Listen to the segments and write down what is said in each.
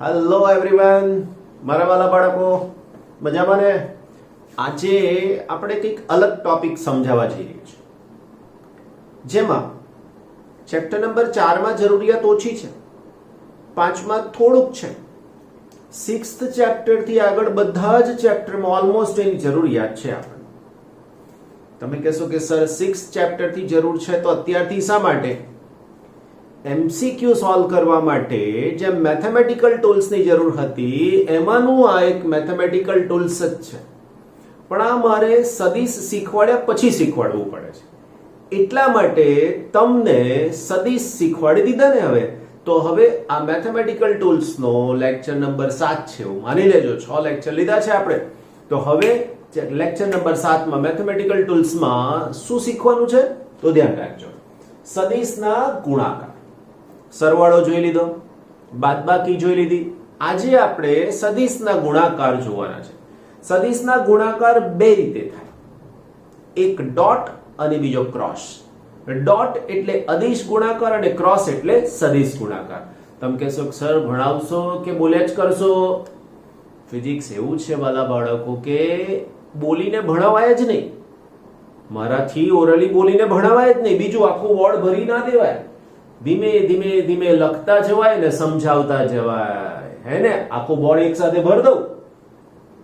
Hello everyone, મારા વાલા બાળકો, મજામાં ને? આજે આપણે કંઈક અલગ ટોપિક સમજાવવા જઈ રહ્યા છીએ, જેમાં ચેપ્ટર નંબર 4 માં જરૂરિયાત ઓછી છે, 5 માં થોડુંક છે, 6th ચેપ્ટર થી આગળ બધા જ ચેપ્ટરમાં ઓલમોસ્ટ એની જરૂરિયાત છે આપણને. તમે કહેશો કે સર 6th ચેપ્ટર થી જરૂર છે તો અત્યારથી શા માટે? MCQ સોલ્વ કરવા માટે જે મેથેમેટિકલ ટૂલ્સની જરૂર હતી એમાંનું આ એક મેથેમેટિકલ ટૂલ્સ જ છે, પણ આ મારે સદિશ શીખવાડ્યા પછી શીખવાડવું પડે છે. એટલા માટે તમને સદિશ શીખવાડી દીધા ને તો હવે આ મેથેમેટિકલ ટૂલ્સનો લેક્ચર નંબર 7 છે, એવું માની લેજો. 6 લેક્ચર લીધા છે આપણે, તો હવે લેક્ચર નંબર 7 માં મેથેમેટિકલ ટૂલ્સમાં શું શીખવાનું છે તો ધ્યાન રાખજો. સદિશના ગુણાકાર, સરવાળો જોઈ લીધો, બાદબાકી જોઈ લીધી. આજે આપણે સદિશના ગુણાકાર જોવાના છે. સદિશના ગુણાકાર બે રીતે થાય, એક ડોટ અને બીજો ક્રોસ. ડોટ એટલે અદિશ ગુણાકાર અને ક્રોસ એટલે સદિશ ગુણાકાર. તમે કહેશો સર ભણાવશો કે બોલ્યા જ કરશો? ફિઝિક્સ એવું છે વાલા બાળકો કે બોલીને ભણાવાય જ નહીં, મારાથી ઓરલી બોલીને ભણાવાય જ નહીં. બીજું આખું બોર્ડ ભરી ના દેવાય, ધીમે ધીમે ધીમે લખતા જવાય ને સમજાવતા જવાય, હે ને? આખું બોર્ડ એક સાથે ભર દઉં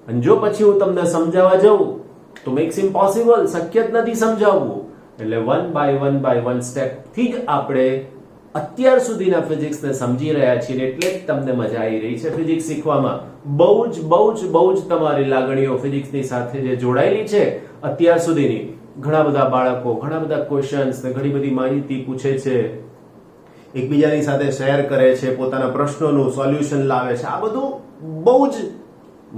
અને જો પછી હું તમને સમજાવવા જાઉં તો મેક્સ ઇમ્પોસિબલ, શક્ય જ નથી સમજાવવું. એટલે વન બાય વન સ્ટેપ થી જ આપણે અત્યાર સુધીના ફિઝિક્સને સમજી રહ્યા છીએ, એટલે જ તમને મજા આવી રહી છે ફિઝિક્સ શીખવામાં. બહુ જ તમારી લાગણીઓ ફિઝિક્સની સાથે જે જોડાયેલી છે અત્યાર સુધીની. ઘણા બધા બાળકો ઘણા બધા ક્વેશ્ચન્સ ને ઘણી બધી માહિતી પૂછે છે, એકબીજાની સાથે શેર કરે છે, પોતાના પ્રશ્નોનું સોલ્યુશન લાવે છે. આ બધું બહુ જ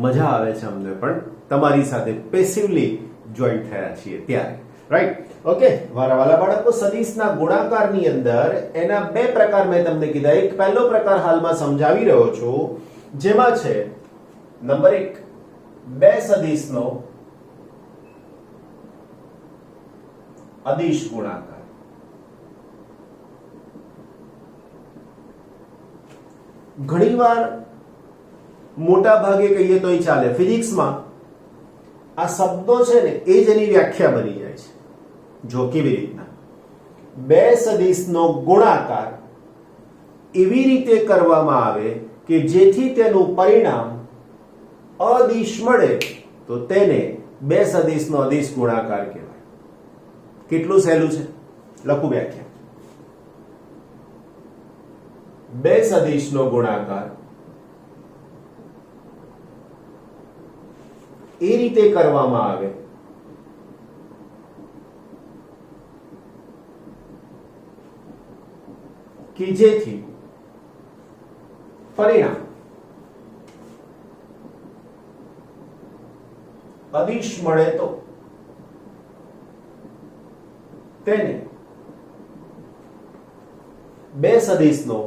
મજા આવે છે અમને પણ તમારી સાથે પેસિવલી જોઈન્ટ થયા છીએ ત્યારે, રાઈટ? ઓકે વાલા બાળકો, સદિશના ગુણાકારની અંદર એના બે પ્રકાર મેં તમને કીધા. એક પહેલો પ્રકાર હાલમાં સમજાવી રહ્યો છું, જેમાં છે નંબર 1 બે સદિશનો અદિશ ગુણાકાર. ઘણીવાર મોટા ભાગે કહીએ તોય ચાલે, ફિઝિક્સમાં આ શબ્દો છે ને એ જ એની વ્યાખ્યા બની જાય છે. જો કેવી રીતના બે સદિશનો ગુણાકાર એવી રીતે કરવામાં આવે કે જેથી તેનું પરિણામ અદિશ મળે તો તેને બે સદિશનો અદિશ ગુણાકાર કહેવાય. કેટલું સહેલું છે, લખું વ્યાખ્યા. બે સદિશનો ગુણાકાર એ રીતે કરવામાં આવે કે જેથી પરિણામ અદિશ મળે તો તેને બે સદિશનો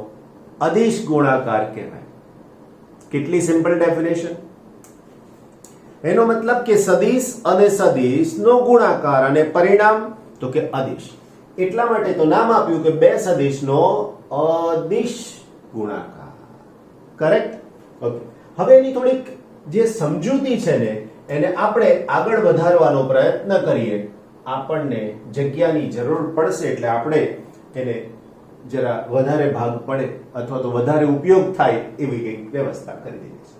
અદિશ ગુણાકાર કહેવાય. કેટલી સિમ્પલ ડેફિનેશન. એનો મતલબ કે સદિશ અને સદિશનો ગુણાકાર અને પરિણામ તો કે અદિશ. એટલા માટે તો નામ આપ્યું કે બે સદિશનો અદિશ ગુણાકાર. કરેક્ટ? ઓકે, હવે એની થોડીક જે સમજૂતી છે ને એને આપણે આગળ વધારવાનો પ્રયત્ન કરીએ. આપણને જગ્યાની જરૂર પડશે એટલે આપણે એને જરા વધારે ભાગ પડે અથવા તો વધારે ઉપયોગ થાય એવી કંઈક વ્યવસ્થા કરી દઈએ છીએ.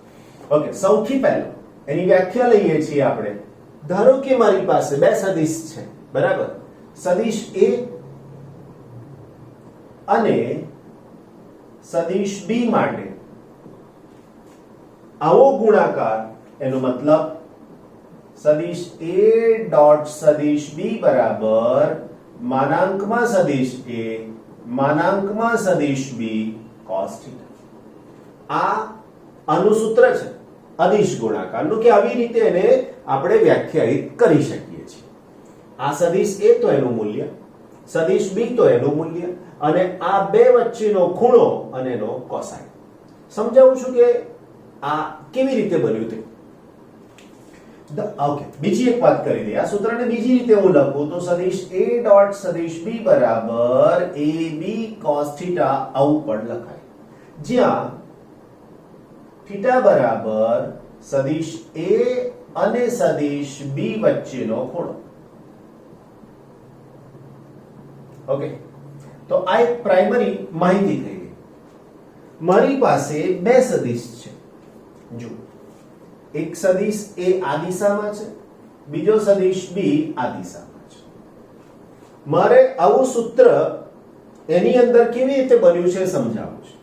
ઓકે, સૌથી પહેલા એની વ્યાખ્યા લઈએ છીએ આપણે. ધારો કે મારી પાસે બે સદિશ છે, બરાબર? સદિશ A અને સદિશ B માટે આવો ગુણાકાર, એનો મતલબ સદિશ A ડોટ સદિશ B બરાબર માનાંકમાં સદિશ A માનાંકમાં સદિશ B cos θ. આ આનું સૂત્ર છે અદિશ ગુણાકારનું, કે આવી રીતે એને આપણે વ્યાખ્યાયિત કરી શકીએ છીએ. આ સદિશ A તો એનું મૂલ્ય, સદિશ B તો એનું મૂલ્ય, અને આ બે વચ્ચેનો ખૂણો અને એનો કોસાઇન. સમજાવું છું કે આ કેવી રીતે બન્યું તે. ઓકે, બીજી એક વાત કરી દઈએ. આ સૂત્રને બીજી રીતે હું લખું તો સદિશ A ડોટ સદિશ B બરાબર AB cos θ આવું પણ લખાય, જ્યાં થીટા બરાબર સદિશ એ અને સદિશ બી વચ્ચેનો ખૂણો. ઓકે, તો આ એક પ્રાઇમરી માહિતી થઈ ગઈ. મારી પાસે બે સદિશ છે. જો એક સદિશ એ આ દિશામાં છે, બીજો સદિશ બી આ દિશામાં છે. મારે આવું સૂત્ર એની અંદર કેવી રીતે બન્યું છે સમજાવવું છે.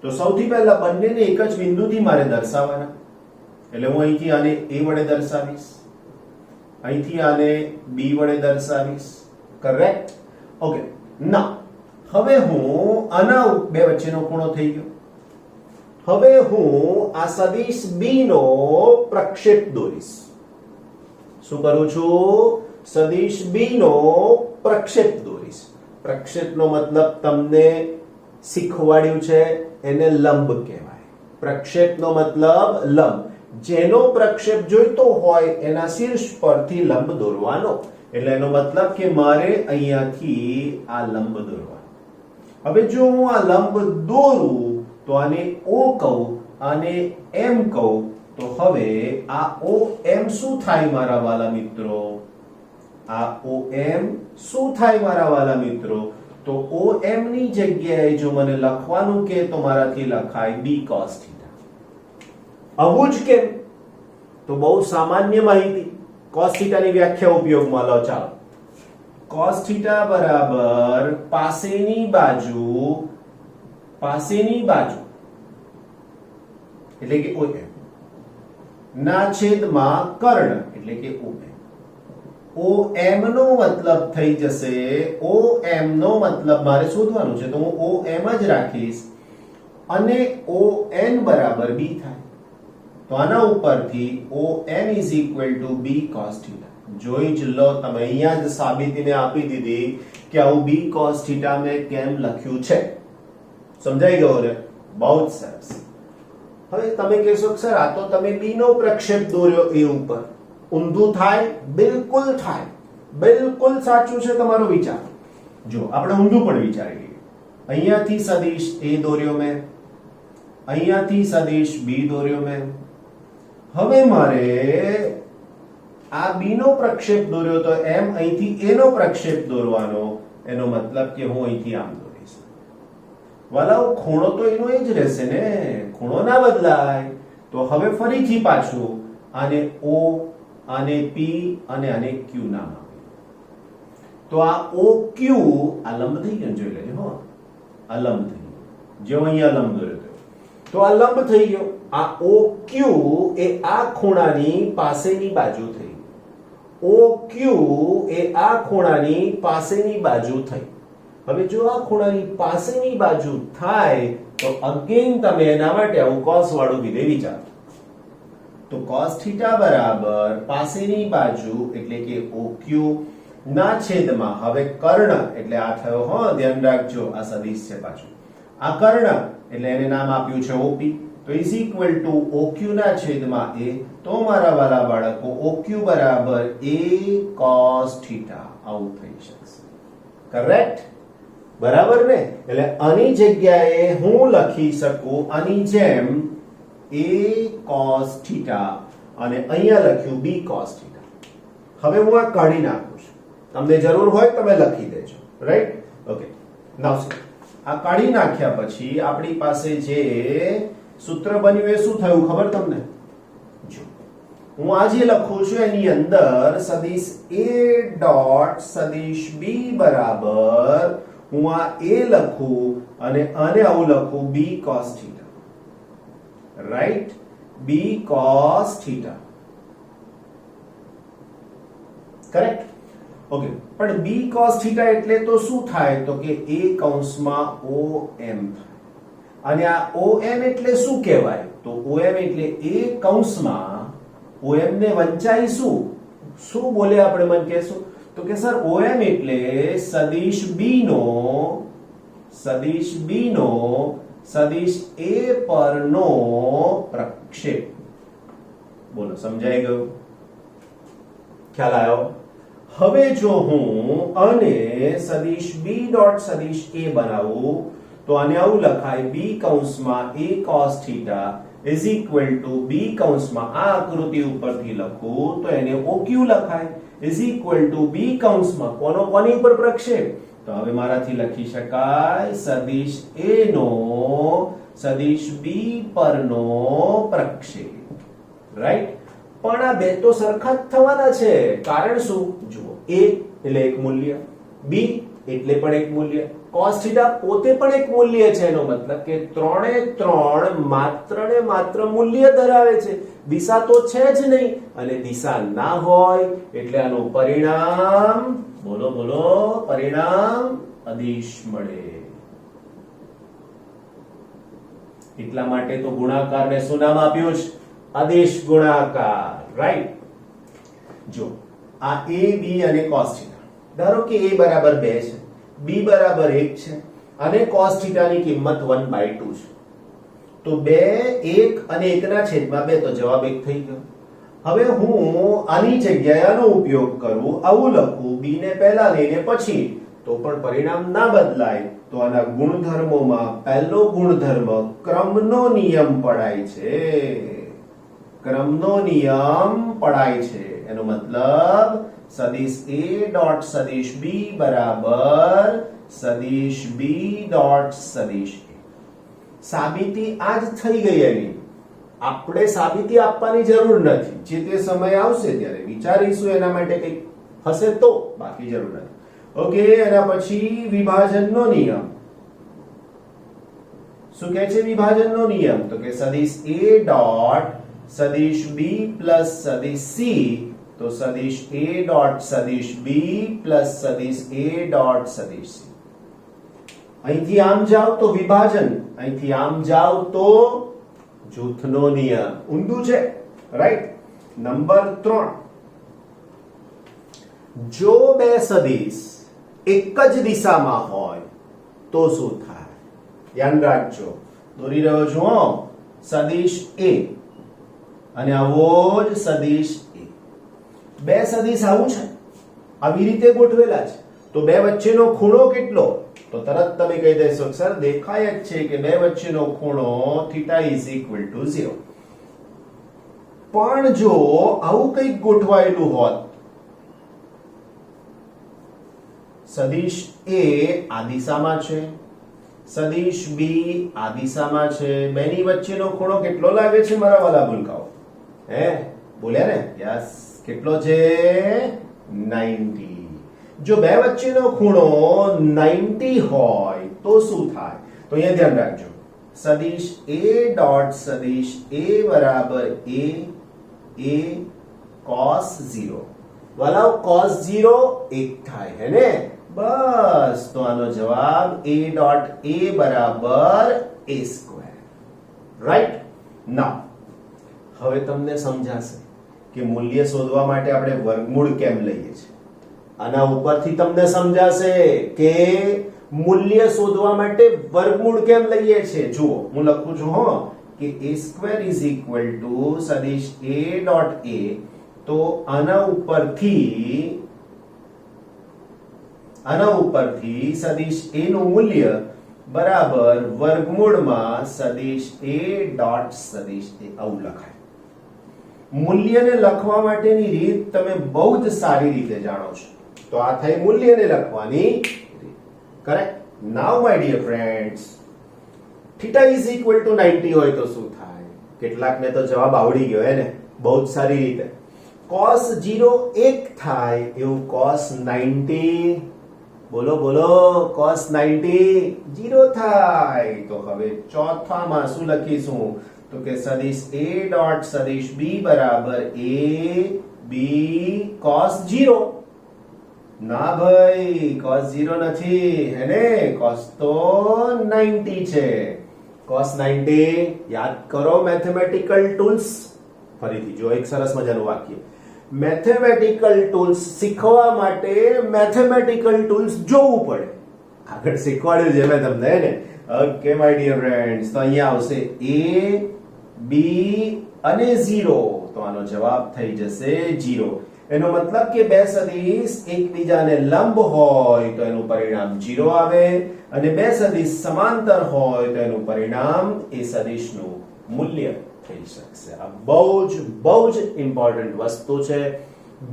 તો સૌથી પહેલા બંનેને એક જ બિંદુથી મારે દર્શાવવાના. એટલે હું અહીંથી આને a વડે દર્શાવીશ, અહીંથી આને b વડે દર્શાવીશ. કરેક્ટ? ઓકે, ના હવે હું આના બે વચ્ચેનો ખૂણો થઈ ગયો. હવે હું આ સદિશ b નો પ્રક્ષેપ દોરીશ. શું કરું છું? સદિશ b નો પ્રક્ષેપ દોરીશ. પ્રક્ષેપનો મતલબ તમને શીખવાડ્યું છે, એને લંબ કહેવાય. પ્રક્ષેપનો મતલબ લંબ. જેનો પ્રક્ષેપ જોઈતો હોય એના શીર્ષ પરથી લંબ દોરવાનો. એટલે એનો મતલબ કે મારે અહીંયાથી આ લંબ દોરવાનો. હવે જો હું આ લંબ દોરું તો આને O કહું, આને M કહું, તો હવે આ OM શું થાય મારા વાલા મિત્રો? આ OM શું થાય મારા વાલા મિત્રો? તો OM ની જગ્યાએ જો મને લખવાનું કે તો મારાથી લખાય b cos θ. આવું જ કેમ? તો બહુ સામાન્ય માહિતી. cos θ ની વ્યાખ્યા ઉપયોગમાં લો. ચાલો, cos θ બરાબર પાસેની બાજુ એટલે કે OM ના છેદમાં કર્ણ એટલે કે OM. OM નો મતલબ થઈ જશે, OM નો મતલબ મારે શોધવાનું છે તો હું OM જ રાખીશ અને ON બરાબર b થાય. તો આના ઉપરથી ON is equal to b cos θ. જોઈ જ લો તમે, અહીંયા જ સાબિતીને આપી દીધી કે આવું b cos θ મેં કેમ લખ્યું છે. સમજાઈ ગયો ને? બહુ જ સરસ. હવે તમે કહેશો સર આ તો તમે b નો પ્રક્ષેપ દોર્યો એ ઉપર, ઊંધું થાય? બિલકુલ થાય. બિલકુલ સાચું છે તમારો વિચાર. જો આપણે ઊંધું પણ વિચારી લઈએ. અહીંયાથી સદિશ a દોર્યો મેં, અહીંયાથી સદિશ b દોર્યો મેં. હવે મારે આ b નો પ્રક્ષેપ દોર્યો તો એમ અહીંથી a નો પ્રક્ષેપ દોરવાનો. એનો મતલબ કે હું અહીંથી આમ દોરીશ. વાલાઓ ખૂણો તો એનો એ જ રહેશે ને, ખૂણો ના બદલાય. તો હવે ફરીથી પાછું આને O, આને P અને આને Q નામ આપ્યું. તો આ OQ આ લંબ થઈ ગયો. જોઈ લેજો હો, આ લંબ થઈ ગયો. જો અહીંયા લંબ દોર્યો તો આ લંબ થઈ ગયો. આ OQ એ આ ખૂણાની પાસેની બાજુ થઈ. OQ એ આ ખૂણાની પાસેની બાજુ થઈ. હવે જો આ ખૂણાની પાસેની બાજુ થાય તો અગેન તમે એના માટે આવું cos વાળું વિધેય વિચારો. તો cos θ બરાબર પાસેની બાજુ એટલે કે OQ ના છેદમાં હવે કર્ણ એટલે આ થયો. હા, ધ્યાન રાખજો આ સદિશ છે પાછું. આ કર્ણ એટલે એને નામ આપ્યું છે OP. તો ઇઝ ઇક્વલ ટુ OQ ના છેદમાં a. તો મારા વાલા બાળકો OQ બરાબર a cos θ આવું થઈ શકશે. કરેક્ટ? બરાબર ને? એટલે આની જગ્યાએ હું લખી શકું આની જેમ a cos θ અને અહીંયા લખ્યું b cos θ. હવે હું આ કાઢી નાખું છું. તમને જરૂર હોય તમે લખી દેજો. રાઈટ? ઓકે, નાઉ આ કાઢી નાખ્યા પછી આપણી પાસે જે સૂત્ર બન્યું એ શું થયું ખબર તમને? જો હું આ જે લખું છું એની અંદર સદિશ a ડોટ સદિશ b બરાબર હું આ a લખું અને આને આવું લખું b cos θ. Right? b cos θ. Correct? Okay, પણ b cos θ એટલે તો શું થાય? તો કે a કૌંસમાં OM થાય. અને આ OM એટલે શું કહેવાય? તો OM એટલે a કૌંસમાં OM ને વંચાઈ શું બોલે આપણે મન કહેશું? તો કે સર OM એટલે સદિશ b નો સદિશ a પરનો પ્રક્ષેપ. બોલો, સમજાઈ ગયું? ખ્યાલ આવ્યો? હવે જો હું આને સદિશ b ડોટ સદિશ a બનાવું તો આને આવું લખાય b કૌંસમાં a cos θ is equal to B કૌંસમાં આ આકૃતિ ઉપરથી લખું તો એને ઓક્યુ લખાય ઇઝ ઇક્વલ ટુ બી કૌંસમાં કોની ઉપર પ્રક્ષેપ તો હવે મારાથી લખી શકાય સદિશ A નો સદિશ B પરનો પ્રક્ષેપ રાઈટ પણ આ બે તો સરખા જ થવાના છે કારણ શું જુઓ A એટલે એક મૂલ્ય B એટલે પણ એક મૂલ્ય cos θ પોતે પણ એક મૂલ્ય છે એનો મતલબ કે ત્રણે ત્રણ માત્ર ને માત્ર મૂલ્ય ધરાવે છે દિશા તો છે જ નહીં અને દિશા ના હોય એટલે આનું પરિણામ બોલો બોલો પરિણામ અદિશ મળે એટલા માટે તો ગુણાકારને શું નામ આપ્યું છે અદિશ ગુણાકાર રાઈટ જો આ A B અને cos θ ધારો કે A બરાબર 2 છે B બરાબર 1 છે અને cos θ ની કિંમત 1/2 છે તો 2 1 અને 1 ના છેદમાં 2 તો જવાબ 1 થઈ ગયો હવે હું આની જગ્યાએ આનો ઉપયોગ કરું આવું લખું B ને પહેલા લઈને પછી તો પણ પરિણામ ના બદલાય તો આના ગુણધર્મોમાં પહેલો ગુણધર્મ ક્રમનો નિયમ પડાય છે ક્રમનો નિયમ પડાય છે એનો મતલબ સદિશ A ડોટ સદિશ B બરાબર સદિશ B ડોટ સદિશ A સાબિતી આજ થઈ ગઈ એની આપણે સાબિતી આપવાની જરૂર નથી જે તે સમય આવશે ત્યારે વિચારીશું એના માટે કંઈક હશે તો બાકી જરૂર નથી ઓકે એના પછી વિભાજનનો નિયમ શું કહે છે વિભાજનનો નિયમ તો કે સદિશ A ડોટ સદિશ B પ્લસ સદિશ C તો સદિશ A ડોટ સદિશ B પ્લસ સદિશ A ડોટ સદિશ C અહીંથી આમ જાવ તો વિભાજન અહીંથી આમ જાવ તો જૂથનો નિયમ ઊંધું છે રાઈટ નંબર 3 જો બે સદિશ એક જ દિશામાં હોય તો શું થાય ધ્યાન રાખજો દોરી રહ્યો છું સદિશ A અને આવો જ સદિશ A બે સદિશ આવું છે આવી રીતે ગોઠવેલા છે તો બે વચ્ચેનો ખૂણો કેટલો તો તરત તમે કહી દેશો સર દેખાય જ છે કે બે વચ્ચેનો ખૂણો θ ઇઝ ઇક્વલ ટુ 0 પણ જો આવું કંઈક ગોઠવાયેલું હોત સદિશ A આ દિશામાં છે સદિશ B આ દિશામાં છે બેની વચ્ચેનો ખૂણો કેટલો લાગે છે મારા વાલા ભૂલકાઓ હે બોલ્યા ને યસ કેટલો છે 90 જો બે વચ્ચેનો ખૂણો 90 હોય તો શું થાય તો અહીંયા ધ્યાન રાખજો સદિશ A ડોટ સદિશ A બરાબર A cos 0 વાલાઓ cos 0 1 થાય હે ને બસ તો આનો જવાબ A ડોટ A બરાબર A સ્ક્વેર રાઈટ નાઉ હવે તમને સમજાશે કે મૂલ્ય શોધવા માટે આપણે વર્ગમૂળ કેમ લઈએ છીએ આના ઉપરથી તમને સમજાશે કે મૂલ્ય શોધવા માટે વર્ગમૂળ કેમ લઈએ છીએ જુઓ હું લખું છું હો કે A square is equal two સદિશ A ડોટ A તો આના ઉપરથી સદિશ A નું મૂલ્ય બરાબર વર્ગમૂળમાં સદિશ A ડોટ સદિશ A આવું લખાય મૂલ્યને લખવા માટેની રીત તમે બહુ જ સારી રીતે જાણો છો તો આ થઈ મૂલ્યને લખવાની રીત correct now my dear friends θ is equal to 90 હોય તો શું થાય કેટલાકને તો જવાબ આવડી ગયો હે ને બહુ જ સારી રીતે cos 0 1 થાય એવું cos 90 બોલો બોલો cos 90 0 થાય તો હવે ચોથામાં શું લખીશું તો કે સદિશ A ડોટ સદિશ B બરાબર A B cos 0 ના ભાઈ cos 0 નથી હે ને cos તો 90 છે cos 90 યાદ કરો મેથેમેટિકલ ટૂલ્સ ફરીથી જો એક સરસ મજાનું વાક્ય મેથેમેટિકલ ટૂલ્સ શીખવા માટે મેથેમેટિકલ ટૂલ્સ જોવું પડે આગળ શીખવાડ્યું છે મેં તમને હે ને ઓકે માય ડિયર ફ્રેન્ડ્સ તો અહીંયા આવશે A B અને 0 તો આનો જવાબ થઈ જશે 0 એનો મતલબ કે બે સદિશ એકબીજાને લંબ હોય તો એનું પરિણામ 0 આવે અને બે સદિશ સમાંતર હોય તો એનું પરિણામ એ સદિશનું મૂલ્ય થઈ શકશે. આ બહુ જ ઇમ્પોર્ટન્ટ વસ્તુ છે.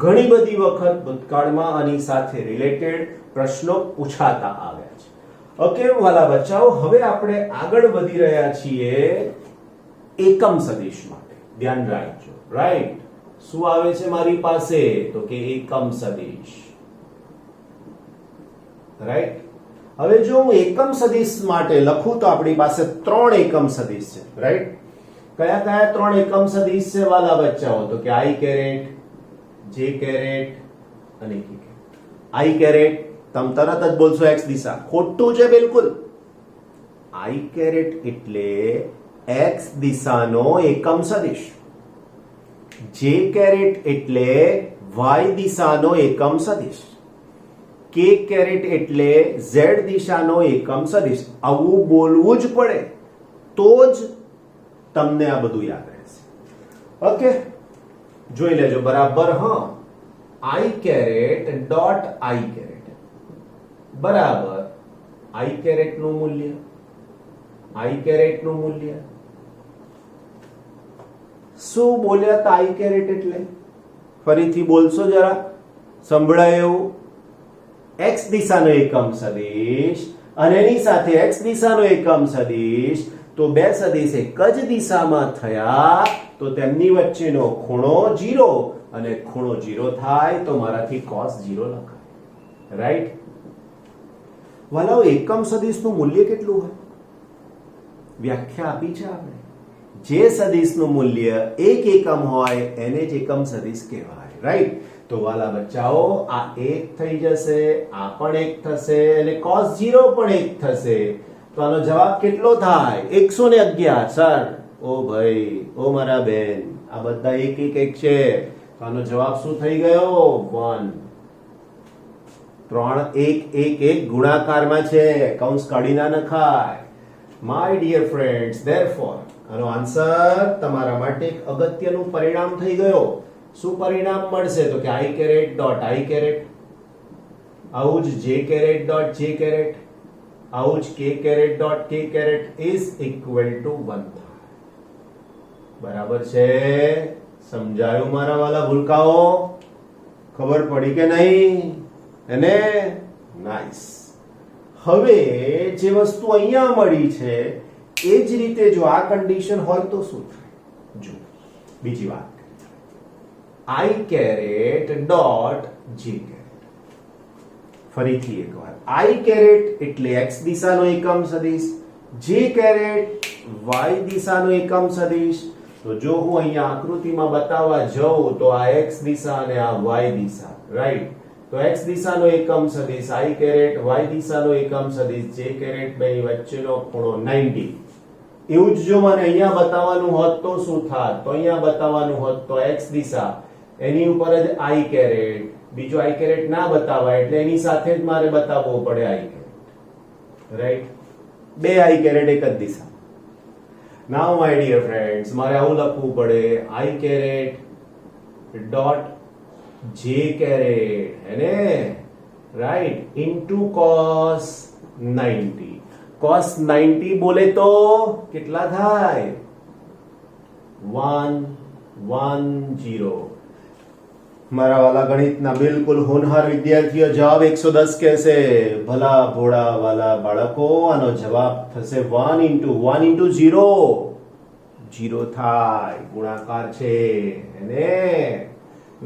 ઘણી બધી વખત ભૂતકાળમાં આની સાથે રિલેટેડ પ્રશ્નો પૂછાતા આવ્યા છે. ઓકે વાલા બચ્ચાઓ, હવે આપણે આગળ વધી રહ્યા છીએ એકમ સદિશ માટે. ધ્યાન રાખજો. રાઈટ, શું આવે છે મારી પાસે? તો કે એકમ સદિશ. રાઈટ, હવે જો હું એકમ સદિશ માટે લખું તો આપણી પાસે 3 એકમ સદિશ છે. રાઈટ, કયા કયા 3 એકમ સદિશ છે વાલા બચ્ચાઓ? તો કે i કેરેટ, j કેરેટ અને k કેરેટ. i કેરેટ તમે તરત જ બોલશો x દિશા. ખોટું છે બિલકુલ. i કેરેટ એટલે x દિશાનો એકમ સદિશ. j કેરેટ એટલે y દિશાનો એકમ સદિશ. k કેરેટ એટલે z દિશાનો એકમ સદિશ. આવું બોલવું જ પડે તો જ તમને આ બધું યાદ રહેશે. ઓકે, જોઈ લેજો બરાબર. હા, i caret dot i caret બરાબર i કેરેટ નું મૂલ્ય, i કેરેટ નું મૂલ્ય શું બોલ્યા તા? i કેરેટ એટલે ફરીથી બોલશો જરા, સંભળાય એવું. x દિશાનો એકમ સદિશ અને એની સાથે x દિશાનો એકમ સદિશ, તો બે સદિશ એક જ દિશામાં થયા તો તેમની વચ્ચેનો ખૂણો 0 અને ખૂણો 0 થાય તો મારાથી cos 0 લખાય. રાઈટ વાલાઓ, એકમ સદિશનું મૂલ્ય કેટલું હોય? વ્યાખ્યા આપી છે આપણે. જે સદિશનું મૂલ્ય 1 એકમ હોય એને જ એકમ સદિશ કહેવાય. રાઈટ, તો વાલા બચ્ચાઓ આ 1 થઈ જશે, આ પણ 1 થશે અને cos 0 પણ 1 થશે. તો આનો જવાબ કેટલો થાય? 111. સર, ઓ ભાઈ, ઓ મારા બેન, આ બધા 1 1 1 છે. તો આનો જવાબ શું થઈ ગયો? 1. 3 1 1 1 ગુણાકારમાં છે, કૌંસ કાઢી ના નખાય. માય ડિયર ફ્રેન્ડ્સ, ધેરફોર આનો આન્સર તમારા માટે એક અગત્યનું પરિણામ થઈ ગયો. શું પરિણામ મળશે? તો કે i caret dot i caret, આવું જ j caret dot j caret, આવું જ k caret dot k caret is equal to 1 થાય. બરાબર છે? સમજાયું મારા વાલા ભૂલકાઓ? ખબર પડી કે નહીં? એને નાઈસ. હવે જે વસ્તુ અહીંયા મળી છે એ જ રીતે જો આ કન્ડિશન હોય તો શું થાય? જો બીજી વાત, i caret dot j caret. ફરીથી એકવાર, i કેરેટ એટલે x દિશાનો એકમ સદિશ, j કેરેટ y દિશાનો એકમ સદિશ. તો જો હું અહીંયા આકૃતિમાં બતાવવા જાઉં તો આ x દિશા અને આ y દિશા. રાઈટ, તો x દિશાનો એકમ સદિશ i કેરેટ, y દિશાનો એકમ સદિશ j કેરેટ, બેની વચ્ચેનો ખૂણો 90. એવું જ જો મને અહીંયા બતાવવાનું હોત તો શું થાત? તો અહીંયા બતાવવાનું હોત તો x દિશા, એની ઉપર જ i કેરેટ, બીજો i કેરેટ ના બતાવાય એટલે એની સાથે જ મારે બતાવવો પડે i કેરેટ. રાઈટ, બે i કેરેટ એક જ દિશા. નાઉ માય ડિયર ફ્રેન્ડ્સ, મારે આવું લખવું પડે i caret dot j caret, એને રાઈટ, ઇન્ટુ cos 90. cos 90 બોલે તો કેટલા થાય? 110. મારા વાલા ગણિતના બિલકુલ હોનહાર વિદ્યાર્થીઓ જવાબ 110 કહેશે. ભલા ભોળા વાલા બાળકો, આનો જવાબ થશે 1 ઇન્ટુ 1 ઇન્ટુ 0. 0 થાય, ગુણાકાર છે એને.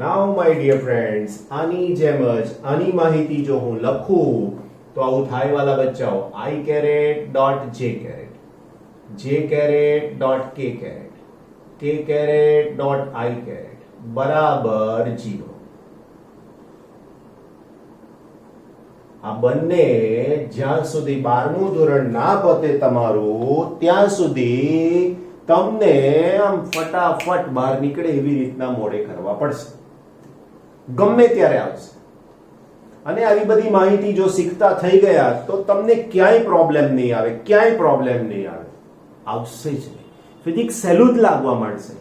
નાઉ માય ડિયર ફ્રેન્ડ્સ, આની જેમ જ આની માહિતી જો હું લખું તો આવું થાય વાલા બચ્ચાઓ. i caret dot j caret, j caret dot k caret, k caret dot i caret બરાબર 0. આ બંને જ્યાં સુધી 12મું ધોરણ ના પતે તમારું ત્યાં સુધી તમને આમ ફટાફટ બહાર નીકળે એવી રીતના મોડે કરવા પડશે. ગમે ત્યારે આવશે. અને આવી બધી માહિતી જો શીખતા થઈ ગયા તો તમને ક્યાંય પ્રોબ્લેમ નહીં આવે, ક્યાંય પ્રોબ્લેમ નહીં આવે. આવશે જ નહીં. ફિઝિક્સ સહેલું જ લાગવા માંડશે.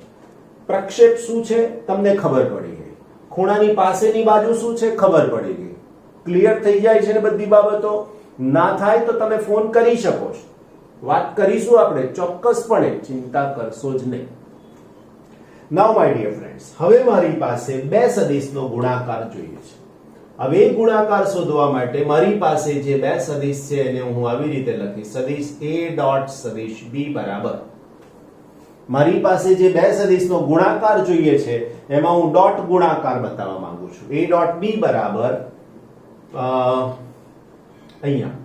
પ્રક્ષેપ શું છે તમને ખબર પડી ગઈ, ખૂણાની પાસેની બાજુ શું છે ખબર પડી ગઈ. ક્લિયર થઈ જાય છે ને બધી બાબતો? ના થાય તો તમે ફોન કરી શકો છો, વાત કરીશું આપણે ચોક્કસપણે, ચિંતા કરશો જ નહીં. નાઉ માય ડિયર ફ્રેન્ડ્સ, હવે મારી પાસે બે સદિશનો ગુણાકાર જોઈએ છે. હવે એ ગુણાકાર શોધવા માટે મારી પાસે જે બે સદિશ છે એને હું આવી રીતે લખીશ. સદિશ a ડોટ સદિશ b બરાબર, મારી પાસે જે બે સદિશનો ગુણાકાર જોઈએ છે એમાં હું ડોટ ગુણાકાર બતાવવા માંગુ છું. a ડોટ b બરાબર અહીંયા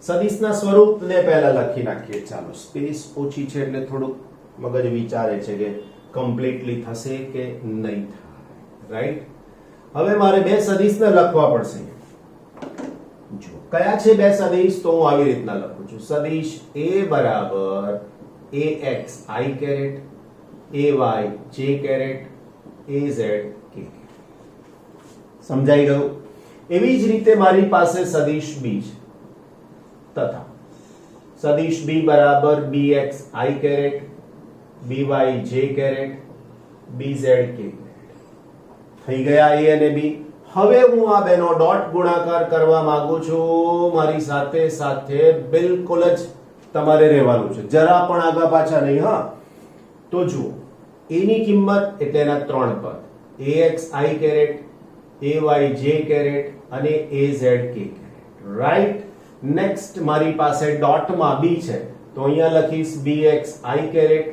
સદિશના સ્વરૂપને પહેલા લખી નાખીએ. ચાલો, સ્પેસ ઓછી છે એટલે થોડુંક મગજ વિચારે છે કે કમ્પ્લીટલી થશે કે નહીં થાય. રાઈટ, હવે મારે બે સદિશને લખવા પડશે. જો કયા છે બે સદિશ, તો હું આવી રીતના લખું છું. સદિશ a બરાબર ax i caret, ay j caret, az k. સમજાઈ ગયું? એવી જ રીતે મારી પાસે સદિશ b છે તથા સદિશ b બરાબર bx i caret, by j caret, bz k. થઈ ગયા a અને b. હવે હું આ બેનો ડોટ ગુણાકાર કરવા માંગુ છું. મારી સાથે સાથે બિલકુલ જ તમારે રહેવાનું છે, જરા પણ આગા પાછા નહીં. હા, તો જુઓ, a ની કિંમત એટલે એના ત્રણ પદ, ax i caret, ay j caret અને az k caret. Right, next મારી પાસે ડોટમાં b છે તો અહીંયા લખીશ bx i caret,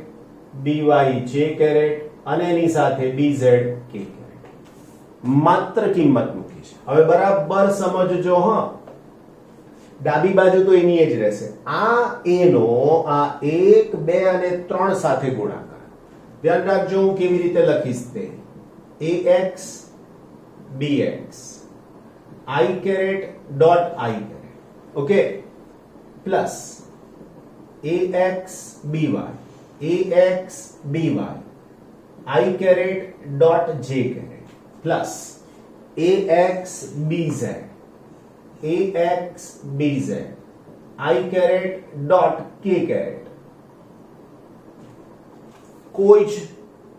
by j caret અને એની સાથે bz k કેરેટ. માત્ર કિંમત મૂકી છે. હવે બરાબર સમજજો. હા, ડાબી બાજુ તો એની જ રહેશે. આ a નો આ 1 2 અને 3 સાથે ગુણાકાર. ધ્યાન રાખજો હું કેવી રીતે લખીશ તે. ax bx i caret dot i caret, okay, plus ax by i caret dot j caret plus ax bz i caret dot k caret. કોઈ જ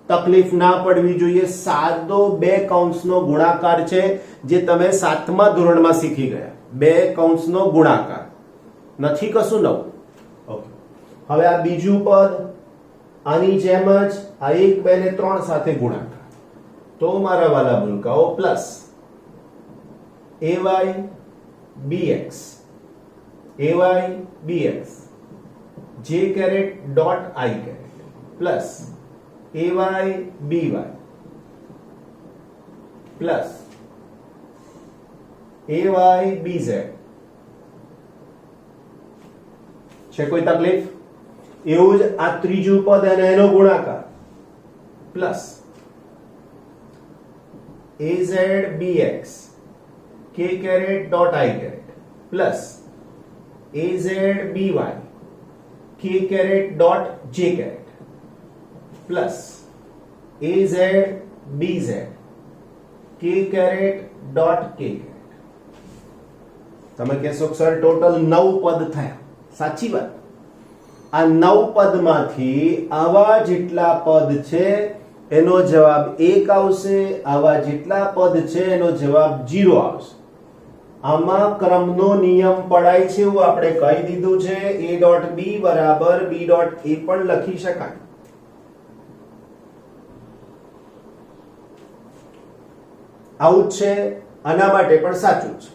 તકલીફ ના પડવી જોઈએ. સાદો બે કૌંસનો ગુણાકાર છે જે તમે 7મા ધોરણમાં શીખી ગયા. બે કૌંસનો ગુણાકાર, નથી કશું નવું. ઓકે, હવે આ બીજું પદ આની જેમ જ આ 1 2 ને 3 સાથે ગુણાકાર. તો મારા વાલા ભૂલકાઓ plus ay bx j caret dot i caret plus ay by plus ay bz. છે કોઈ તકલીફ? એવું જ આ ત્રીજું પદ અને એનો ગુણાકાર plus az bx k caret dot i caret plus az by k caret dot j caret plus az bz k caret dot k caret. તમે કહેશો સર ટોટલ 9 પદ થયા. સાચી વાત. આ 9 પદમાંથી આવા જેટલા પદ છે એનો જવાબ 1 આવશે, આવા જેટલા પદ છે એનો જવાબ 0 આવશે. આમાં ક્રમનો નિયમ પડાય છે એવું આપણે કહી દીધું છે. a ડોટ b બરાબર b ડોટ a પણ લખી શકાય. આવું જ છે, આના માટે પણ સાચું છે.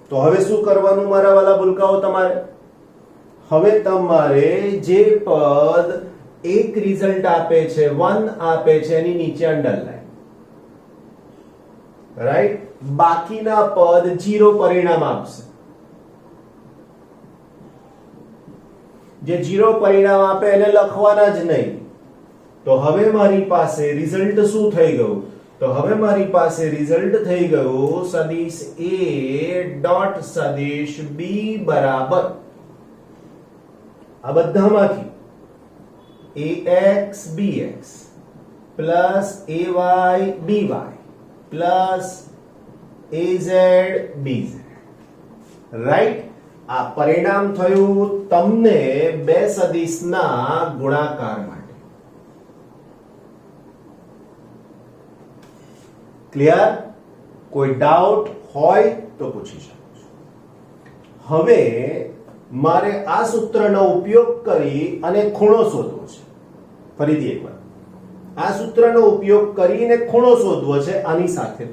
તો હવે શું કરવાનું મારા વાલા ભૂલકાઓ તમારે? હવે તમારે જે પદ એક રિઝલ્ટ આપે છે, 1 આપે છે, એની નીચે અંડરલાઈન. રાઈટ, બાકીના પદ 0 પરિણામ આપશે. જે 0 પરિણામ આપે એને લખવાના જ નહીં. તો હવે મારી પાસે રિઝલ્ટ શું થઈ ગયું? તો હવે મારી પાસે રિઝલ્ટ થઈ ગયું સદિશ a ડોટ સદિશ b બરાબર આ બધામાંથી ax bx plus ay by plus az bz. Right, આ પરિણામ થયું તમને બે સદિશના ગુણાકાર માટે. ક્લિયર? કોઈ ડાઉટ હોય તો પૂછી શકો છો. હવે મારે આ સૂત્રનો ઉપયોગ કરી અને ખૂણો શોધવો છે. ફરીથી એકવાર, આ સૂત્રનો ઉપયોગ કરીને ખૂણો શોધવો છે આની સાથે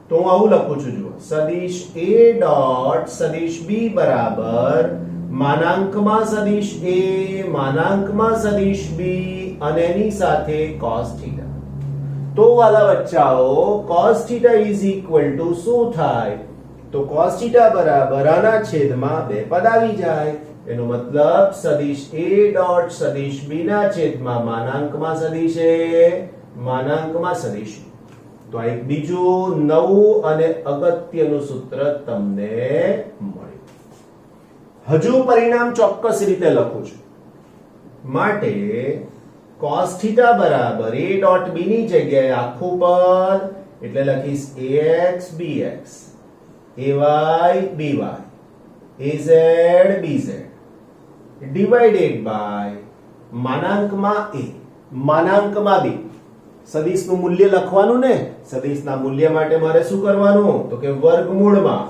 તો હું આવું લખું છું જુઓ સદિશ a ડોટ સદિશ b બરાબર માનાંકમાં સદિશ a માનાંકમાં સદિશ b અને એની સાથે cos થીટા તો વાલા બચ્ચાઓ cos theta is equal two શું થાય તો cos થીટા બરાબર આના છેદમાં બે પદ આવી જાય એનો મતલબ સદિશ a ડોટ સદિશ b ના છેદમાં માનાંકમાં સદિશ a માનાંકમાં સદિશ તો આ એક બીજું નવું અને અગત્યનું સૂત્ર તમને મળ્યું હજુ પરિણામ ચોક્કસ રીતે લખું છું માટે cos થીટા બરાબર a ડોટ b ની જગ્યાએ આખું પદ એટલે લખીશ ax bx ay by az bz divided by માનાંકમાં a માનાંકમાં b સદિશનું મૂલ્ય લખવાનું ને સદિશના મૂલ્ય માટે મારે શું કરવાનું તો કે વર્ગમૂળમાં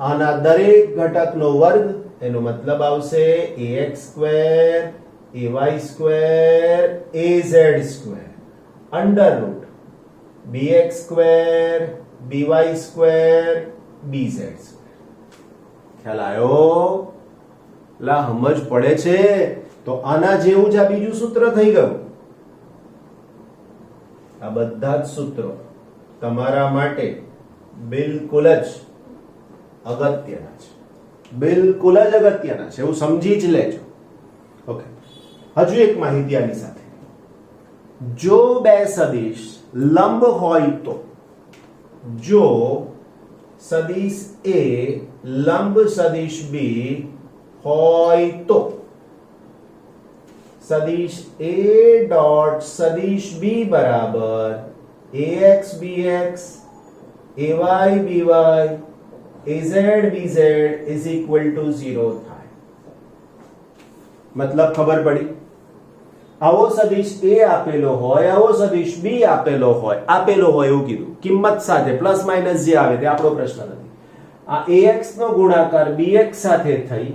આના દરેક ઘટકનો વર્ગ એનો મતલબ આવશે ax square ay square az square under route bx square by square bz ખ્યાલ આવ્યો લા સમજ પડે છે તો આના જેવું જ આ બીજું સૂત્ર થઈ ગયું આ બધા જ સૂત્રો તમારા માટે બિલકુલ જ અગત્યના છે બિલકુલ જ અગત્યના છે એવું સમજી જ લેજો ઓકે હજુ એક માહિતી આની સાથે જો બે સદિશ લંબ હોય તો જો સદિશ a લંબ સદિશ b હોય તો સદિશ a ડોટ સદિશ b બરાબર ax bx ay by az bz is equal to 0 થાય મતલબ ખબર પડી આવો સદિશ a આપેલો હોય આવો સદિશ b આપેલો હોય એવું કીધું કિંમત સાથે પ્લસ માઈનસ જે આવે તે આપણો પ્રશ્ન નથી આ ax નો ગુણાકાર bx સાથે થઈ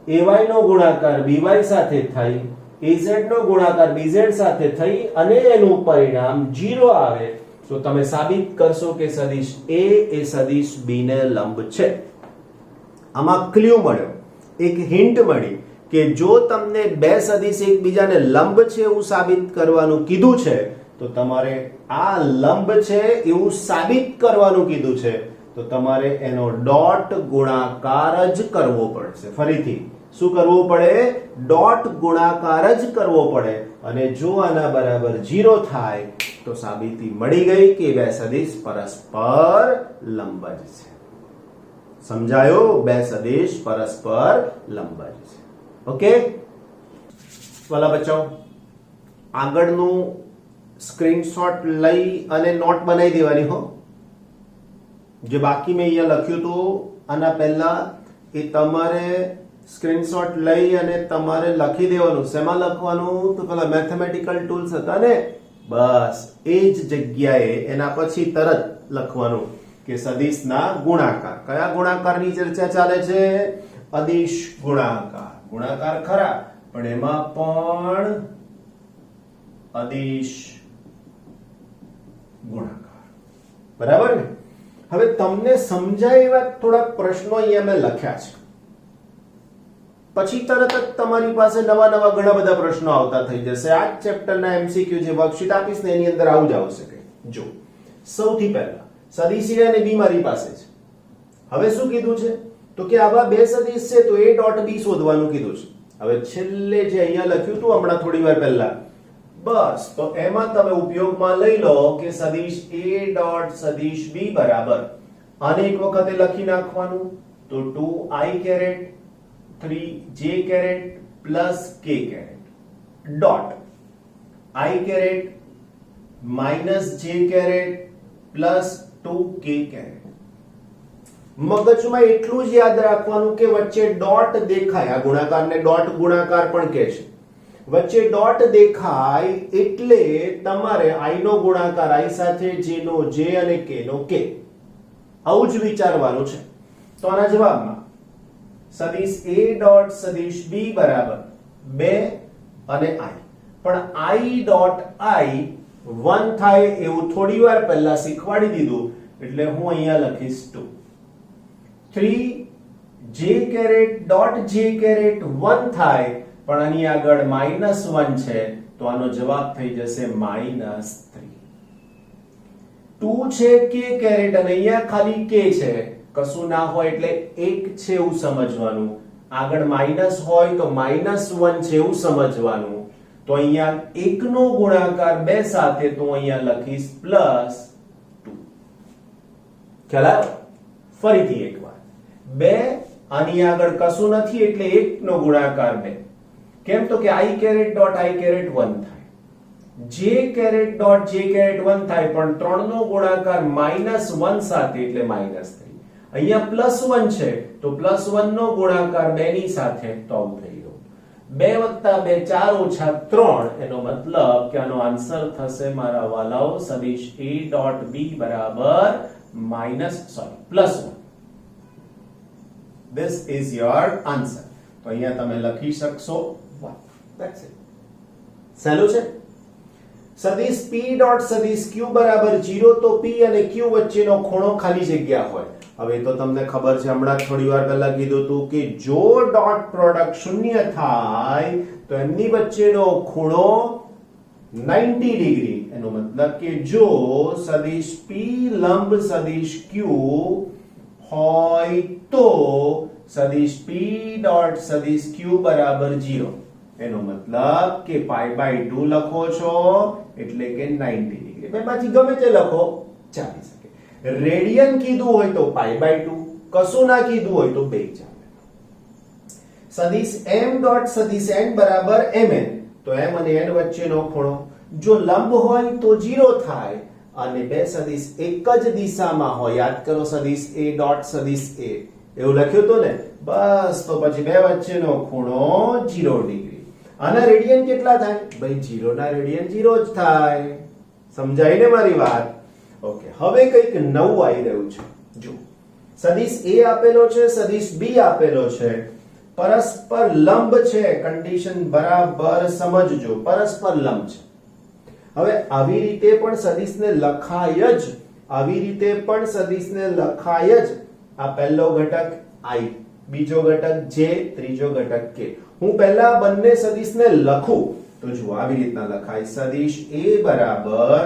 ay નો ગુણાકાર by સાથે થઈ az નો ગુણાકાર bz સાથે થઈ અને એનું પરિણામ 0 આવે તો તમે સાબિત કરશો કે સદિશ a એ સદિશ b ને લંબ છે આમાં ક્લ્યુ મળ્યો એક હિન્ટ મળી કે જો તમને બે સદિશ એકબીજાને લંબ છે એવું સાબિત કરવાનું કીધું છે તો તમારે આ લંબ છે એવું સાબિત કરવાનું કીધું છે તો તમારે એનો ડોટ ગુણાકાર જ કરવો પડશે ફરીથી શું કરવું પડે ડોટ ગુણાકાર જ કરવો પડે અને જો આના બરાબર 0 થાય તો સાબિતી મળી ગઈ કે બે સદિશ પરસ્પર લંબ જ છે સમજાયો બે સદિશ પરસ્પર લંબ જ છે ઓકે વાલા બચ્ચાઓ આગળનું સ્ક્રીનશોટ લઈ અને નોટ બનાવી દેવાની હો જે બાકી મેં અહીંયા લખ્યું હતું આના પહેલા એ તમારે સ્ક્રીનશોટ લઈ અને તમારે લખી દેવાનું શેમાં લખવાનું તો પેલા મેથેમેટિકલ ટૂલ્સ હતા ને બસ એ જ જગ્યાએ એના પછી તરત લખવાનું કે સદિશના ગુણાકાર કયા ગુણાકારની ચર્ચા ચાલે છે અદિશ ગુણાકાર ખરા પણ એમાં પણ અદિશ ગુણાકાર બરાબર ને હવે તમને સમજાય એવા થોડા પ્રશ્નો અહીંયા મેં લખ્યા છે પછી તરત જ તમારી પાસે નવા ઘણા બધા પ્રશ્નો આવતા થઈ જશે આ ચેપ્ટરના એમસીક્યુ જે વર્કશીટ આપીશ ને એની અંદર આવું જ આવશે કે જો સૌથી પહેલા સદિશ a અને b મારી પાસે છે હવે શું કીધું છે તો કે આવા બે સદિશ છે તો a ડોટ b શોધવાનું કીધું છે હવે છેલ્લે જે અહીંયા લખ્યું હતું હમણાં થોડી વાર પહેલા બસ તો એમાં તમે ઉપયોગમાં લઈ લો કે સદિશ a ડોટ સદિશ b બરાબર આને એક વખતે લખી નાખવાનું તો 2i caret 3j caret plus k caret dot I caret minus j caret plus 2k caret મગજમાં એટલું જ યાદ રાખવાનું કે વચ્ચે ડોટ દેખાય આ ગુણાકારને ડોટ ગુણાકાર પણ કહે છે વચ્ચે ડોટ દેખાય એટલે તમારે i નો ગુણાકાર i સાથે j નો j અને k નો k આવું જ વિચારવાનું છે તો આના જવાબમાં સદિશ a ડોટ સદિશ b બરાબર 2 અને i પણ i ડોટ i 1 થાય એવું થોડી વાર પહેલા શીખવાડી દીધું એટલે હું અહીંયા લખીશ 2. 3 j caret dot j caret 1 થાય પણ આની આગળ -1 છે તો આનો જવાબ થઈ જશે -3. 2 છે k કેરેટ અને અહીંયા ખાલી k છે, કશું ના હોય એટલે 1 છે એવું સમજવાનું, આગળ માઈનસ હોય તો -1 છે એવું સમજવાનું. તો અહીંયા 1 નો ગુણાકાર 2 સાથે તો અહીંયા લખીશ +2. ખ્યાલ આવ્યો? ફરીથી એકવાર 2 આની આગળ કશું નથી એટલે 1 નો ગુણાકાર 2. કેમ તો કે i caret dot i caret 1 થાય, j caret dot j caret 1 થાય પણ 3 નો ગુણાકાર -1 સાથે એટલે -3. અહીંયા +1 છે તો +1 નો ગુણાકાર 2 ની સાથે તો આવું થઈ ગયું. 2 + 2 4 - 3 એનો મતલબ કે આનો આન્સર થશે મારા વાલાઓ સદિશ a ડોટ b બરાબર +1. This is your answer. તો અહીંયા તમે લખી શકશો 1. That's it. સહેલું છે. સદિશ p ડોટ સદિશ q બરાબર 0 તો p અને q વચ્ચેનો ખૂણો ખાલી જગ્યા હોય. હવે તો તમને ખબર છે, હમણાં થોડી વાર પહેલા કીધું હતું કે જો ડોટ પ્રોડક્ટ 0 થાય તો એમની વચ્ચેનો ખૂણો 90 ડિગ્રી. એનો મતલબ કે જો સદિશ p લંબ સદિશ q હોય તો સદિશ p ડોટ સદિશ q બરાબર 0. એનો મતલબ કે π/2 લખો છો એટલે કે 90 ડિગ્રી. બેમાંથી ગમે તે લખો ચાલી શકે. રેડિયન કીધું હોય તો π/2, કશું ના કીધું હોય તો 2 ચાલે. સદિશ m ડોટ સદિશ n બરાબર mn તો m અને n વચ્ચેનો ખૂણો જો લંબ હોય તો 0 થાય અને બે સદિશ એક જ દિશામાં હોય. યાદ કરો સદિશ a ડોટ સદિશ a એવું લખ્યું તો ને, બસ તો પછી બે વચ્ચેનો ખૂણો 0 ડિગ્રી. આના રેડિયન કેટલા થાય? ભાઈ 0 ના રેડિયન 0 જ થાય. સમજાય ને મારી વાત? ઓકે, હવે કંઈક નવું આવી રહ્યું છે. જો સદિશ a આપેલો છે, સદિશ b આપેલો છે, પરસ્પર લંબ છે. કન્ડિશન બરાબર સમજજો, પરસ્પર લંબ છે. હવે આવી રીતે પણ સદિશને લખાય જ, આવી રીતે પણ સદિશને લખાય જ. આ પહેલો ઘટક i, બીજો ઘટક j, ત્રીજો ઘટક k. હું પહેલા બંને સદિશને લખું તો જુઓ આવી રીતના લખાય. સદિશ a બરાબર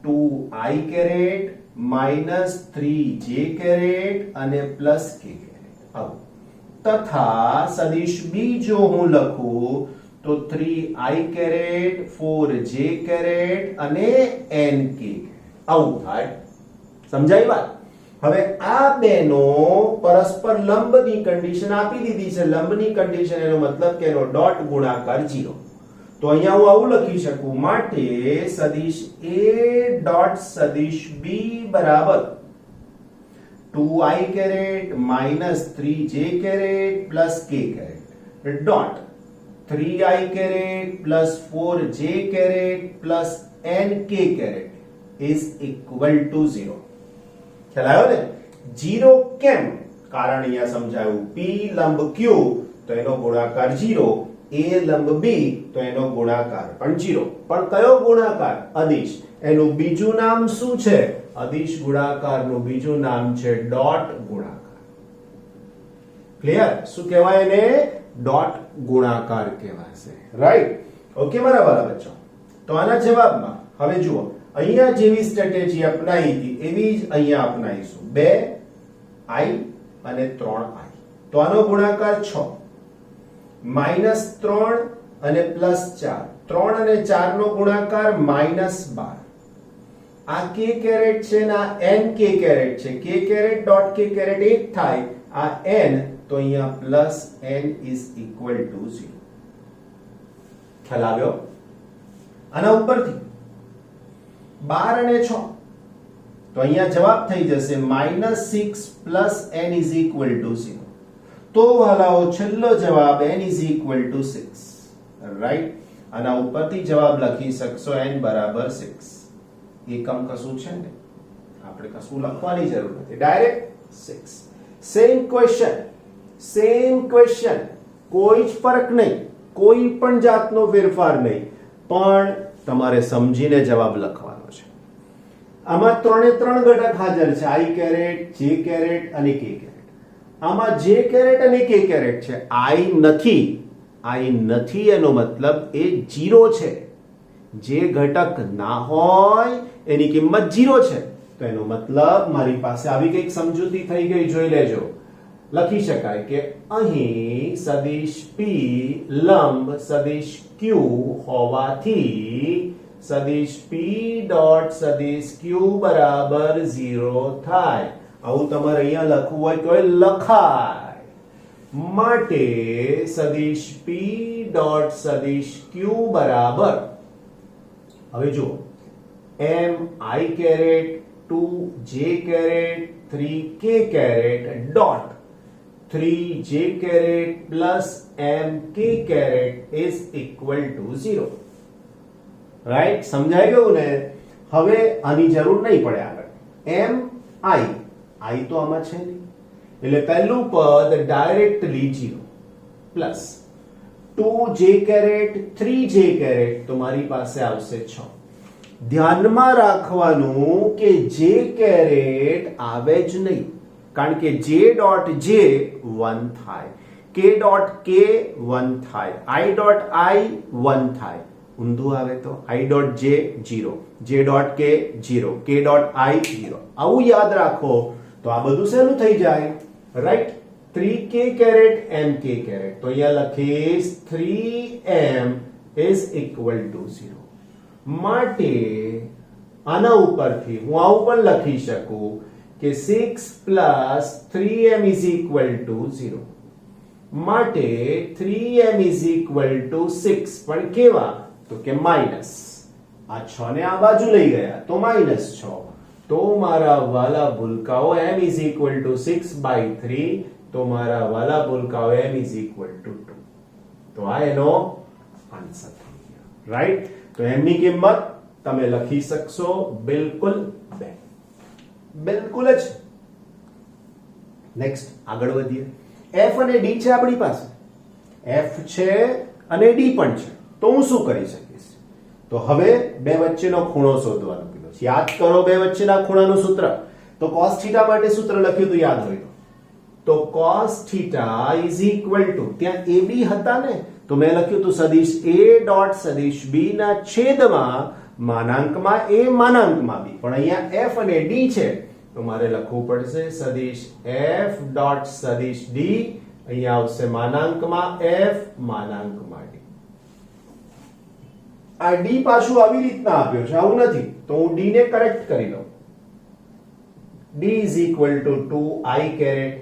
2i કેરેટ -3j કેરેટ અને +k કેરેટ આવું. તથા સદિશ b જો હું લખું તો 3i કેરેટ 4j કેરેટ અને nk આવું થાય. સમજાય વાત? હવે આ બેનો પરસ્પર લંબની કન્ડિશન આપી દીધી છે. લંબની કન્ડિશન એનો મતલબ કે એનો ડોટ ગુણાકાર 0. તો અહીંયા હું આવું લખી શકું. માટે સદિશ a ડોટ સદિશ b બરાબર 2i caret -3j caret +k caret dot 3i caret +4j caret +nk caret is equal to 0. ખ્યાલ આવ્યો ને? 0 કેમ? કારણ અહીંયા સમજાયું. p લંબ q તો એનો ગુણાકાર 0, a લંબ b તો એનો ગુણાકાર પણ 0. પણ કયો ગુણાકાર? અદિશ. એનું બીજું નામ શું છે? અદિશ ગુણાકારનું બીજું નામ છે ડોટ ગુણાકાર. ક્લિયર? શું કહેવાય એને? ડોટ ગુણાકાર કહેવાશે. રાઈટ? ઓકે મારા વાલા બચ્ચો. તો આના જવાબમાં હવે જુઓ, અહીંયા જેવી સ્ટ્રેટેજી અપનાવી હતી એવી જ અહીંયા અપનાવીશું. 2i અને 3i તો આનો ગુણાકાર 6, -3 અને +4, 3 અને 4 નો ગુણાકાર -12. આ k કેરેટ છે ને આ nk કેરેટ છે. k caret dot k caret 1 થાય. આ n તો અહીંયા +n ઇઝ ઇક્વલ ટુ 0. ખ્યાલ આવ્યો? આના ઉપરથી 12 અને 6 તો અહીંયા જવાબ થઈ જશે -6 + n ઇઝ ઇક્વલ ટુ 0. તો વાલાઓ છેલ્લો જવાબ n is equal two 6. Right? આના ઉપરથી જવાબ લખી શકશો n બરાબર 6. એકમ કશું છે ને, આપણે કશું લખવાની જરૂર નથી, ડાયરેક્ટ 6. સેમ ક્વેશ્ચન, કોઈ જ ફરક નહીં, કોઈ પણ જાતનો ફેરફાર નહીં. પણ તમારે સમજીને જવાબ લખવાનો છે. આમાં ત્રણે ત્રણ ઘટક હાજર છે, આઈ કેરેટ, જે કેરેટ અને કે કેરેટ. આમાં જે કેરેટ અને કે કેરેટ છે, આઈ નથી એનો મતલબ એ 0 છે. જે ઘટક ના હોય એની કિંમત 0 છે, તો એનો મતલબ મારી પાસે આવી કઈક સમજૂતી થઈ ગઈ. જોઈ લેજો. લખી શકાય કે અહીં સદિશ p લંબ સદિશ q હોવાથી સદિશ p ડોટ સદિશ q બરાબર 0 થાય. આવું તમારે અહીંયા લખવું હોય તો લખાય. માટે સદિશ p ડોટ સદિશ q બરાબર, હવે જુઓ, m i caret 2 j caret 3 k caret dot 3 j caret plus m k caret is equal to 0. Right? સમજાઈ ગયું ને? હવે આની જરૂર નહીં પડે આગળ. m i તો આમાં છે નહીં, એટલે પહેલું પદ directly 0 plus 2 j caret 3 j caret તો મારી પાસે આવશે 6. ધ્યાનમાં રાખવાનું કે j caret આવે જ નહીં, કારણ કે j ડોટ j 1 થાય, k ડોટ k 1 થાય, i ડોટ i 1 થાય. ઊંધું આવે તો i dot j 0, j dot k 0, k dot i 0. આવું યાદ રાખો તો આ બધું શેનું થઈ જાય? Right? 3k caret m k caret, તો અહીંયા લખીશ 3m is equal to 0. માટે આના ઉપરથી હું આવું પણ લખી શકું કે 6 plus 3m is equal to 0. માટે 3m is equal to 6 પણ કેવા? તો કે માઈનસ. આ 6 ને આ બાજુ લઈ ગયા તો -6. તો મારા વાલા ભૂલકાઓ m is equal to 6 by 3, તો મારા વાલા ભૂલકાઓ m is equal to 2. તો આ એનો આન્સર થઈ ગયો. રાઈટ? તો m ની કિંમત તમે લખી શકશો બિલકુલ 2. બિલકુલ જ. નેક્સ્ટ આગળ વધીએ. f અને d છે આપણી પાસે. f છે અને d પણ છે. તો હું શું કરી શકીશ? તો હવે બે વચ્ચેનો ખૂણો શોધવાનો કીધો છે. યાદ કરો બે વચ્ચેના ખૂણાનું સૂત્ર. તો cos θ માટે સૂત્ર લખ્યું તો યાદ હોય તો cos θ is equal to, ત્યાં ab હતા ને, તો મેં લખ્યું તો સદિશ a ડોટ સદિશ b ના છેદમાં માનાંકમાં a માનાંકમાં b. પણ અહીંયા f અને d છે તો મારે લખવું પડશે સદિશ f ડોટ સદિશ d. અહીંયા આવશે માનાંકમાં f માનાંકમાં d. આ d પાછું આવી રીતના આપ્યો છે, આવું નથી. તો હું d ને કરેક્ટ કરી લઉં. d is equal to 2i caret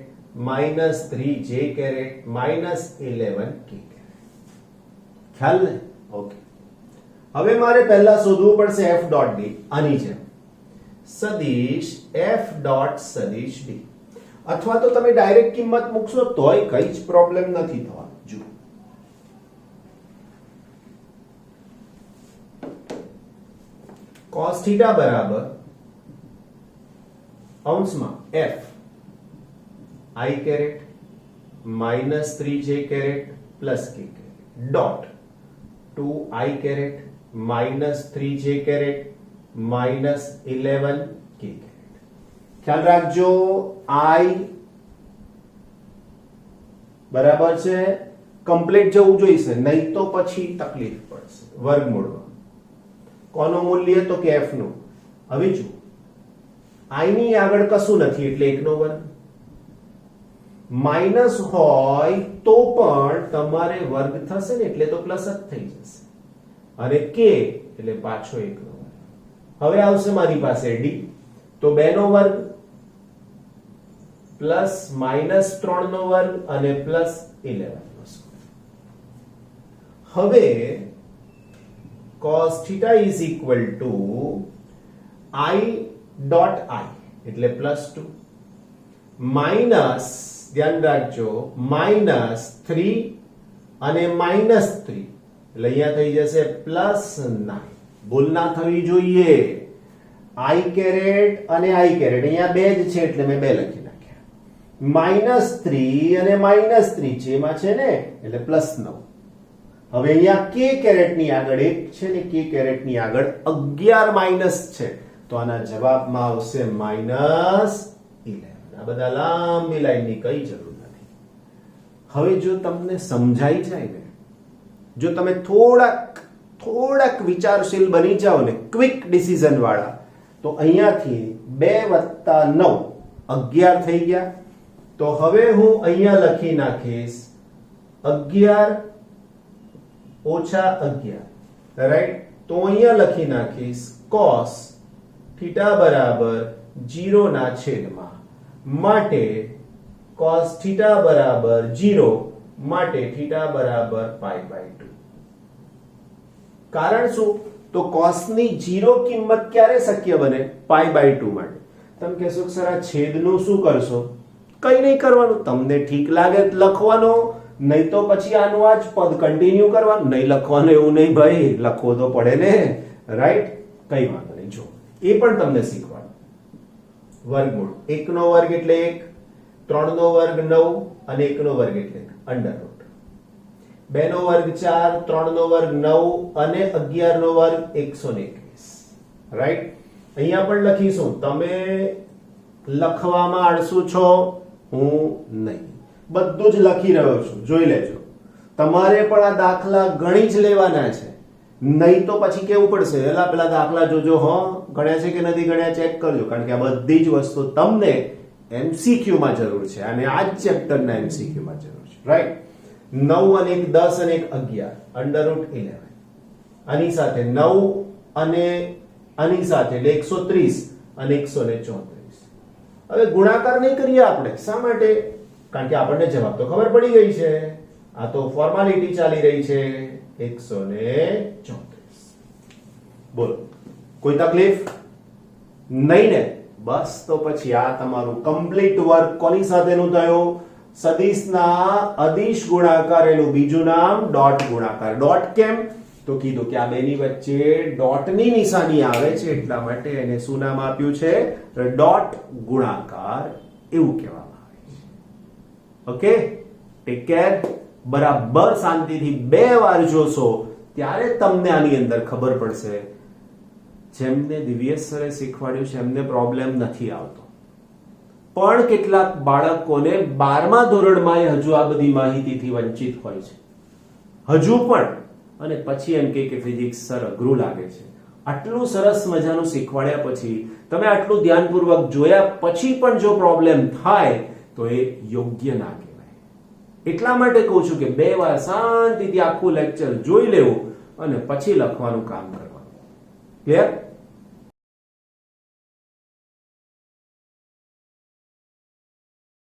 minus 3j caret minus 11k caret. ખ્યાલ ને? ઓકે. હવે મારે પહેલા શોધવું પડશે f ડોટ d. આની જેમ સદિશ f ડોટ સદિશ d, અથવા તો તમે ડાયરેક્ટ કિંમત મૂકશો તોય કઈ જ પ્રોબ્લેમ નથી થવાનો. જુઓ, cos θ બરાબર અંશમાં f i caret minus 3j caret plus k caret dot 2i caret minus 3j caret minus 11k caret. ખ્યાલ રાખજો, i બરાબર છે કમ્પ્લીટ જવું જોઈશે, નહીં તો પછી તકલીફ પડશે વર્ગમૂળમાં. કોનું મૂલ્ય? તો કે f નું. હવે જુઓ, i ની આગળ કશું નથી એટલે 1 નો વર્ગ. માઈનસ હોય તો પણ તમારે વર્ગ થશે ને એટલે તો પ્લસ જ થઈ જશે, અને k એટલે પાછો 1 નો વર્ગ. હવે આવશે મારી પાસે d, તો 2 નો વર્ગ પ્લસ માઈનસ 3 નો વર્ગ અને પ્લસ 11 નો સ્ક્વેર. હવે cos θ is equal to i dot i એટલે +2 માઈનસ, ધ્યાન રાખજો, -3 અને -3 એટલે અહીંયા થઈ જશે +9. ભૂલ ના થવી જોઈએ. i કેરેટ અને i કેરેટ અહીંયા બે જ છે એટલે મેં બે લખી નાખ્યા. -3 અને -3 જેમાં છે ને એટલે +9. હવે અહીંયા k કેરેટની આગળ 1 છે ને k કેરેટની આગળ 11 માઇનસ છે, તો આના જવાબમાં આવશે -11. આ બધા લાંબી લાઈનની કઈ જરૂર નથી. હવે જો તમને સમજાઈ જાય ને, જો તમે થોડાક વિચારશીલ બની જાઓ ને, ક્વિક ડિસિઝન વાળા, તો અહીંયાથી 2 + 9 11 થઈ ગયા. તો હવે હું અહીંયા લખી નાખીશ 11 - 11, રાઈટ. તો અહીંયા લખી નાખીશ cos θ બરાબર 0 ના છેદમાં, માટે cos θ બરાબર 0, માટે θ બરાબર π/2. કારણ શું? તો cos ની 0 કિંમત ક્યારે શક્ય બને? π/2 માટે. તમે કહેશો સર આ છેદનું શું કરશો? કઈ નહીં કરવાનું, તમને ઠીક લાગે લખવાનો, નહીં તો પછી આનું આ જ પદ કન્ટિન્યુ કરવાનું. નહીં લખવાનું એવું નહીં ભાઈ, લખવો તો પડે ને, રાઈટ. કઈ વાંધો નહીં, જો એ પણ તમને શીખવાનું. વર્ગમૂળ 1 નો વર્ગ એટલે 1, 3 નો વર્ગ 9 અને 1 નો વર્ગ એટલે અંડરરૂટ. 2 નો વર્ગ 4, 3 નો વર્ગ 9 અને 11 નો વર્ગ 121, રાઈટ. અહીંયા પણ લખીશું. તમે લખવામાં આળસુ છો, હું નહીં. બધું જ લખી રહ્યો છું, જોઈ લેજો. તમારે પણ આ દાખલા ગણી જ લેવાના છે, નહીં તો પછી કેવું પડશે, પેલા દાખલા જોજો, ગણ્યા છે કે નથી ગણ્યા ચેક કરજો. કારણ કે આ બધી જ વસ્તુ તમને MCQ માં જરૂર છે, અને આ જ ચેપ્ટરના MCQ માં જરૂર છે, રાઈટ. 9 અને 1 10 અને 1 11, √11. આની સાથે 9 અને આની સાથે એટલે 130 અને 134. હવે ગુણાકાર નહીં કરીએ આપણે. શા માટે? કારણ કે આપણને જવાબ તો ખબર પડી ગઈ છે. આ તો ફોર્માલિટી ચાલી રહી છે. 134. બોલો, કોઈ તકલીફ નહીં ને? બસ, તો પછી આ તમારું કમ્પ્લીટ વર્ક કોની સાથેનું થયું? સદિશના અદિશ ગુણાકાર, એનું બીજું નામ ડોટ ગુણાકાર. ડોટ કેમ? તો કીધું કે આ બેની વચ્ચે ડોટની નિશાની આવે છે, એટલા માટે એને શું નામ આપ્યું છે? ડોટ ગુણાકાર, એવું કહેવામાં આવે છે. Okay, take care. બરાબર શાંતિથી 2 વાર જોશો ત્યારે તમને આની અંદર ખબર પડશે. જેમને દિવ્યેશ સરે શીખવાડ્યું છે એમને પ્રોબ્લેમ નથી આવતો, પણ કેટલાક બાળકોને 12મા ધોરણમાં હજુ આ બધી માહિતીથી વંચિત હોય છે, હજુ પણ. અને પછી એમ કે ફિઝિક્સ સર અઘરું લાગે છે. આટલું સરસ મજાનું શીખવાડ્યા પછી, તમે આટલું ધ્યાનપૂર્વક જોયા પછી પણ જો પ્રોબ્લેમ થાય તો એ યોગ્ય ના કહેવાય. એટલા માટે કહું છું કે 2 વાર શાંતિથી આખું લેક્ચર જોઈ લેવું અને પછી લખવાનું કામ કરવાનું. ક્લિયર?